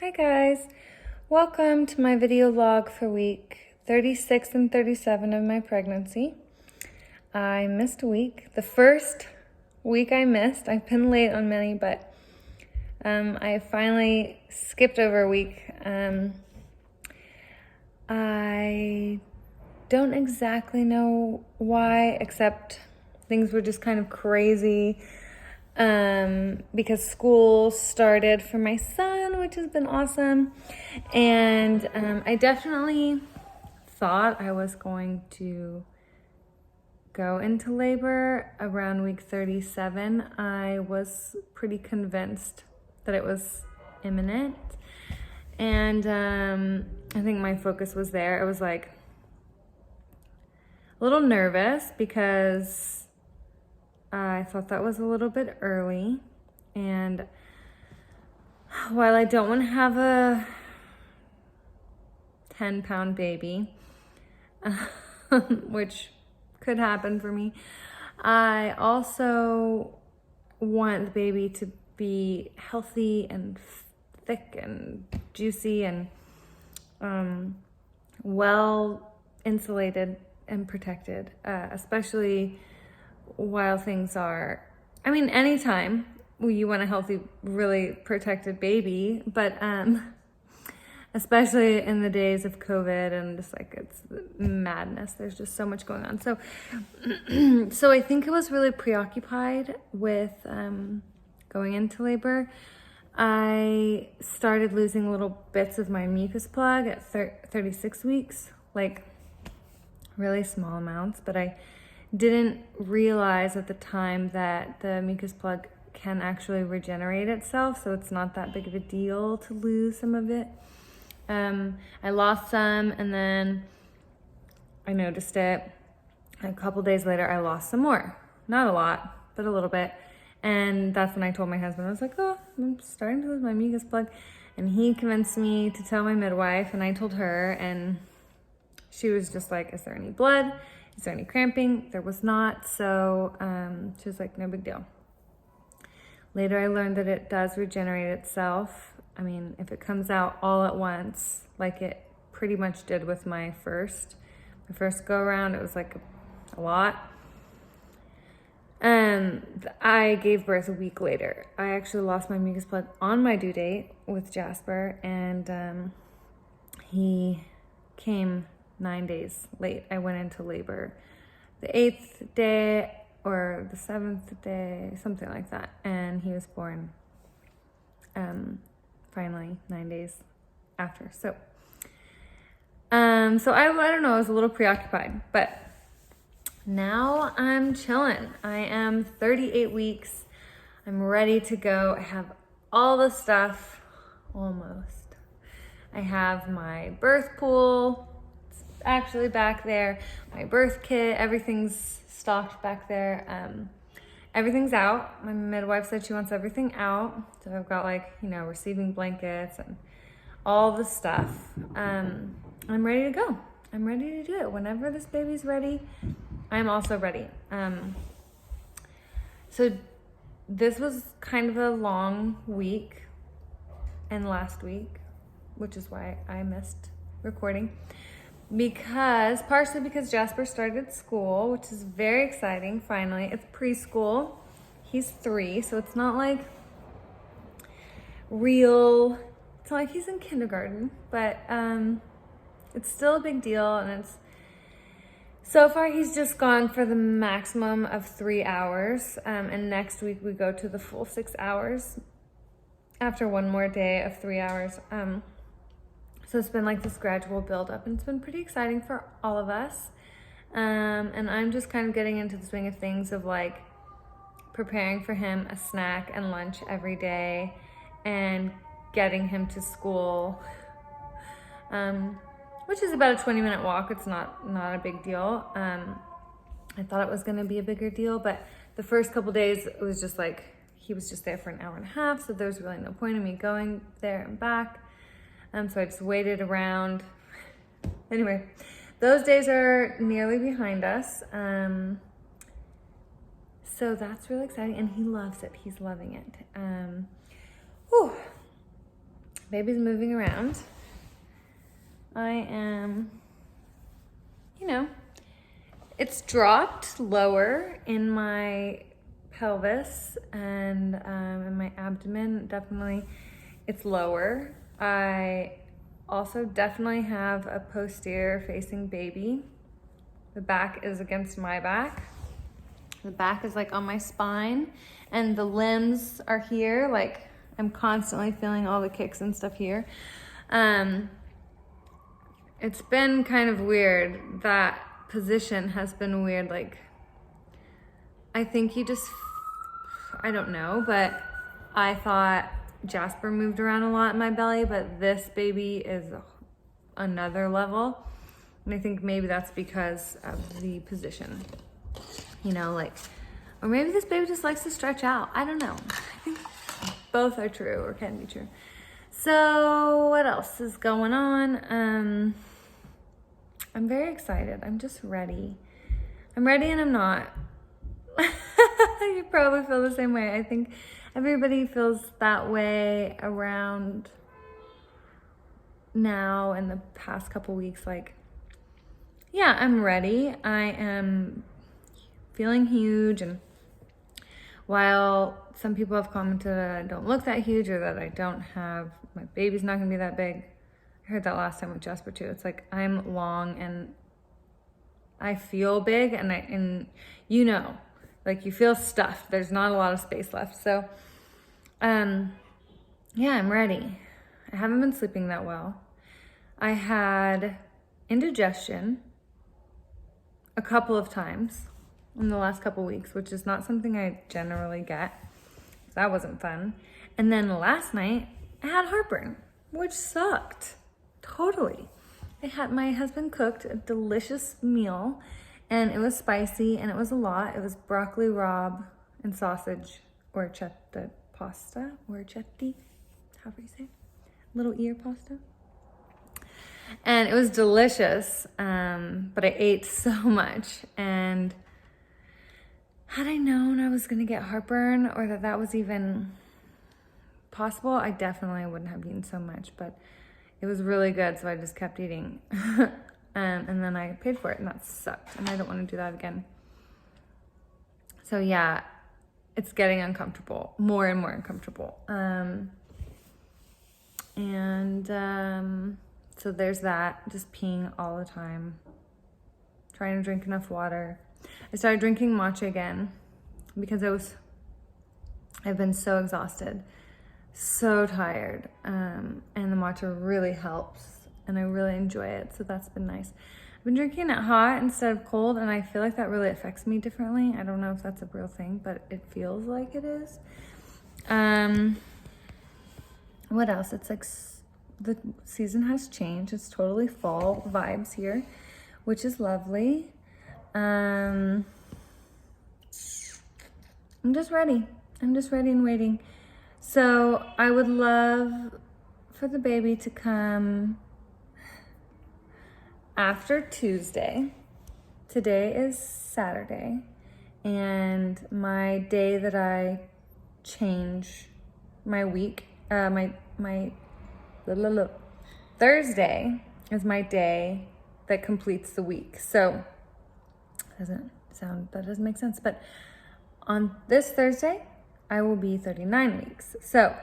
Hi guys, welcome to my video log for week 36 and 37 of my pregnancy. I missed a week. The first week I missed, I've been late on many, but I finally skipped over a week. I don't exactly know why, except things were just kind of crazy. Because school started for my son, which has been awesome. And I definitely thought I was going to go into labor around week 37. I was pretty convinced that it was imminent. And I think my focus was there. I was like a little nervous because I thought that was a little bit early, and while I don't want to have a 10-pound baby, which could happen for me, I also want the baby to be healthy and thick and juicy and well insulated and protected, especially while things are, anytime you want a healthy, really protected baby, but especially in the days of COVID and just like it's madness. There's just so much going on. So, so I think I was really preoccupied with going into labor. I started losing little bits of my mucus plug at 36 weeks, like really small amounts, but I didn't realize at the time that the mucus plug can actually regenerate itself, so it's not that big of a deal to lose some of it. I lost some, and then I noticed it. A couple days later, I lost some more. Not a lot, but a little bit. And that's when I told my husband, I was like, oh, I'm starting to lose my mucus plug. And he convinced me to tell my midwife, and I told her, and she was just like, is there any blood? Is there any cramping? There was not, so she was like, no big deal. Later I learned that it does regenerate itself. If it comes out all at once, like it pretty much did with my first go around, it was like a lot. I gave birth a week later. I actually lost my mucus plug on my due date with Jasper, and he came 9 days late. I went into labor the 8th day or the 7th day, something like that. And he was born finally 9 days after. So I don't know, I was a little preoccupied, but now I'm chilling. I am 38 weeks. I'm ready to go. I have all the stuff, almost. I have my birth pool, actually back there, my birth kit, everything's stocked back there. Everything's out. My midwife said she wants everything out, so I've got receiving blankets and all the stuff. I'm ready to go. I'm ready to do it whenever this baby's ready. I'm also ready. So this was kind of a long week and last week, which is why I missed recording. Partially because Jasper started school, which is very exciting, finally. It's preschool. He's 3, so it's not like it's not like he's in kindergarten, but it's still a big deal, and so far he's just gone for the maximum of 3 hours, and next week we go to the full 6 hours after one more day of 3 hours. So it's been like this gradual buildup, and it's been pretty exciting for all of us. And I'm just kind of getting into the swing of things of like preparing for him a snack and lunch every day and getting him to school, which is about a 20-minute walk. It's not a big deal. I thought it was going to be a bigger deal, but the first couple days it was just like he was just there for an hour and a half, so there was really no point in me going there and back. So I just waited around. Anyway, those days are nearly behind us. So that's really exciting, and he loves it. He's loving it. Baby's moving around. I am, it's dropped lower in my pelvis and in my abdomen. Definitely, it's lower. I also definitely have a posterior facing baby. The back is against my back. The back is like on my spine, and the limbs are here. Like, I'm constantly feeling all the kicks and stuff here. It's been kind of weird. That position has been weird. Like, I think I don't know, but I thought Jasper moved around a lot in my belly, but this baby is another level. And I think maybe that's because of the position, or maybe this baby just likes to stretch out. I don't know. I think both are true or can be true. So what else is going on? I'm very excited. I'm just ready. I'm ready and I'm not. You probably feel the same way. I think everybody feels that way around now in the past couple weeks. Like, yeah, I'm ready. I am feeling huge, and while some people have commented that I don't look that huge or that my baby's not gonna be that big. I heard that last time with Jasper too. It's like, I'm long and I feel big, and like, you feel stuffed. There's not a lot of space left. So, yeah, I'm ready. I haven't been sleeping that well. I had indigestion a couple of times in the last couple weeks, which is not something I generally get. That wasn't fun. And then last night, I had heartburn, which sucked. Totally. My husband cooked a delicious meal, and it was spicy, and it was a lot. It was broccoli rabe and sausage, orchetta pasta, orchetti, however you say it, little ear pasta. And it was delicious, but I ate so much, and had I known I was gonna get heartburn or that was even possible, I definitely wouldn't have eaten so much, but it was really good, so I just kept eating. And then I paid for it, and that sucked, and I don't want to do that again. So yeah, it's getting uncomfortable, more and more uncomfortable. So there's that, just peeing all the time, trying to drink enough water. I started drinking matcha again because I've been so exhausted, so tired, and the matcha really helps, and I really enjoy it, so that's been nice. I've been drinking it hot instead of cold, and I feel like that really affects me differently. I don't know if that's a real thing, but it feels like it is. What else? It's like the season has changed. It's totally fall vibes here, which is lovely. I'm just ready. I'm just ready and waiting. So I would love for the baby to come after Tuesday. Today is Saturday, and my day that I change my week, Thursday is my day that completes the week. So that doesn't make sense, but on this Thursday, I will be 39 weeks. So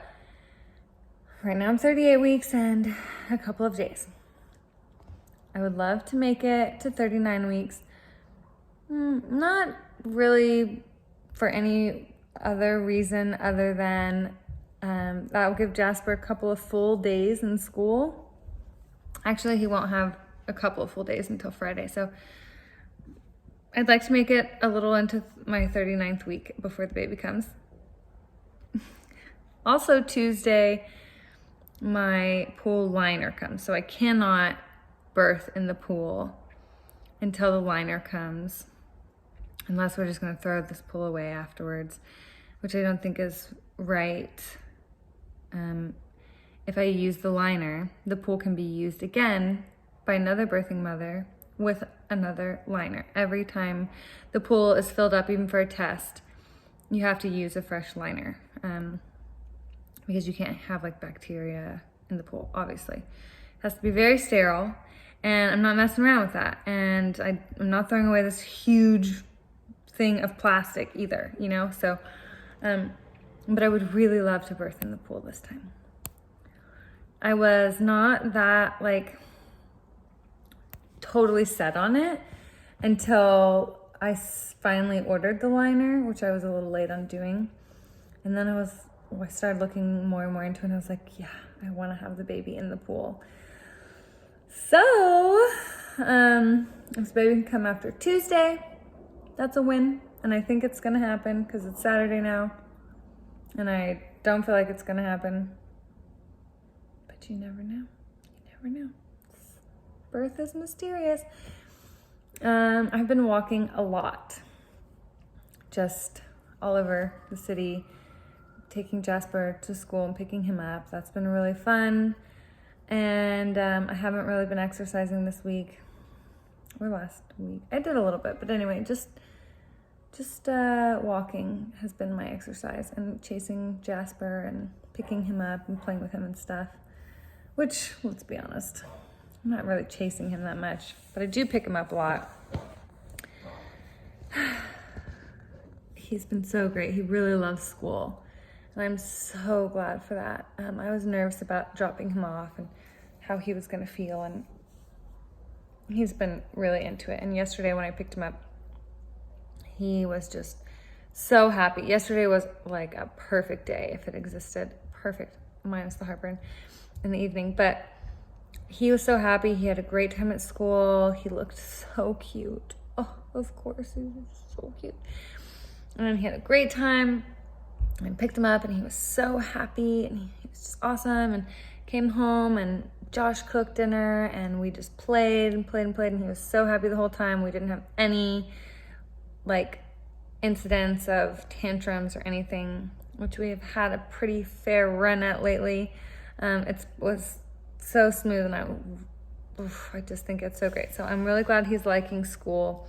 right now I'm 38 weeks and a couple of days. I would love to make it to 39 weeks. Not really for any other reason other than that will give Jasper a couple of full days in school. Actually, he won't have a couple of full days until Friday. So I'd like to make it a little into my 39th week before the baby comes. Also Tuesday, my pool liner comes. So I cannot birth in the pool until the liner comes, unless we're just gonna throw this pool away afterwards, which I don't think is right. If I use the liner, the pool can be used again by another birthing mother with another liner. Every time the pool is filled up, even for a test, you have to use a fresh liner, because you can't have like bacteria in the pool, obviously. It has to be very sterile, and I'm not messing around with that. And I'm not throwing away this huge thing of plastic either, you know? So, but I would really love to birth in the pool this time. I was not that like totally set on it until I finally ordered the liner, which I was a little late on doing. And then I started looking more and more into it, and I was like, yeah, I want to have the baby in the pool. So, this baby can come after Tuesday. That's a win. And I think it's going to happen because it's Saturday now. And I don't feel like it's going to happen. But you never know. You never know. Birth is mysterious. I've been walking a lot. Just all over the city, taking Jasper to school and picking him up. That's been really fun. And I haven't really been exercising this week or last week. I did a little bit, but anyway, just walking has been my exercise, and chasing Jasper and picking him up and playing with him and stuff, which, let's be honest, I'm not really chasing him that much, but I do pick him up a lot. He's been so great. He really loves school, and I'm so glad for that. I was nervous about dropping him off and how he was going to feel, and he's been really into it. And yesterday when I picked him up, he was just so happy. Yesterday was like a perfect day, if it existed. Perfect, minus the heartburn in the evening. But he was so happy. He had a great time at school. He looked so cute. Oh, of course, he was so cute. And then he had a great time. I picked him up, and he was so happy, and he was just awesome. And came home, and Josh cooked dinner, and we just played and played and played, and he was so happy the whole time. We didn't have any like incidents of tantrums or anything, which we have had a pretty fair run at lately. It was so smooth, and I just think it's so great. So I'm really glad he's liking school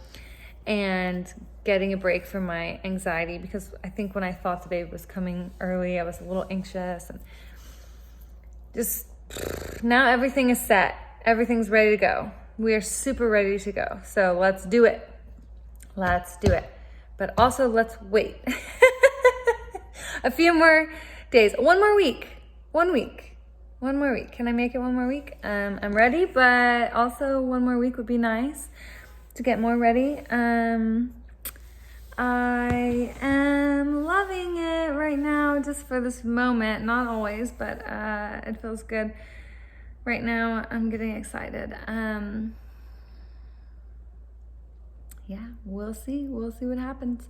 and getting a break from my anxiety, because I think when I thought the baby was coming early, I was a little anxious, and just now everything is set. Everything's ready to go. We are super ready to go. So let's do it. Let's do it. But also let's wait. A few more days. One more week. 1 week. 1 more week. Can I make it 1 more week? I'm ready, but also 1 more week would be nice to get more ready. I am loving it right now, just for this moment. Not always, but it feels good. Right now, I'm getting excited. Yeah, we'll see. We'll see what happens.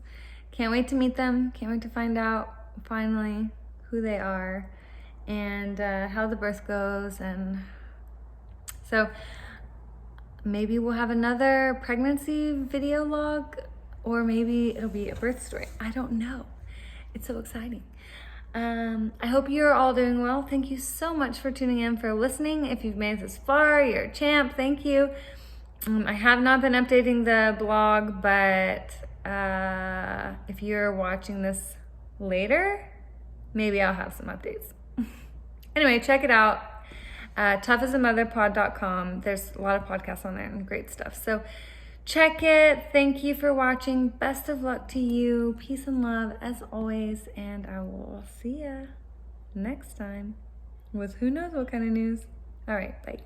Can't wait to meet them. Can't wait to find out finally who they are and how the birth goes. And so maybe we'll have another pregnancy video log, or maybe it'll be a birth story. I don't know. It's so exciting. I hope you're all doing well. Thank you so much for tuning in, for listening. If you've made it this far, you're a champ. Thank you. I have not been updating the blog, but if you're watching this later, maybe I'll have some updates. Anyway, check it out. toughasamotherpod.com. There's a lot of podcasts on there and great stuff. So check it. Thank you for watching. Best of luck to you. Peace and love as always. And I will see ya next time with who knows what kind of news. All right, bye.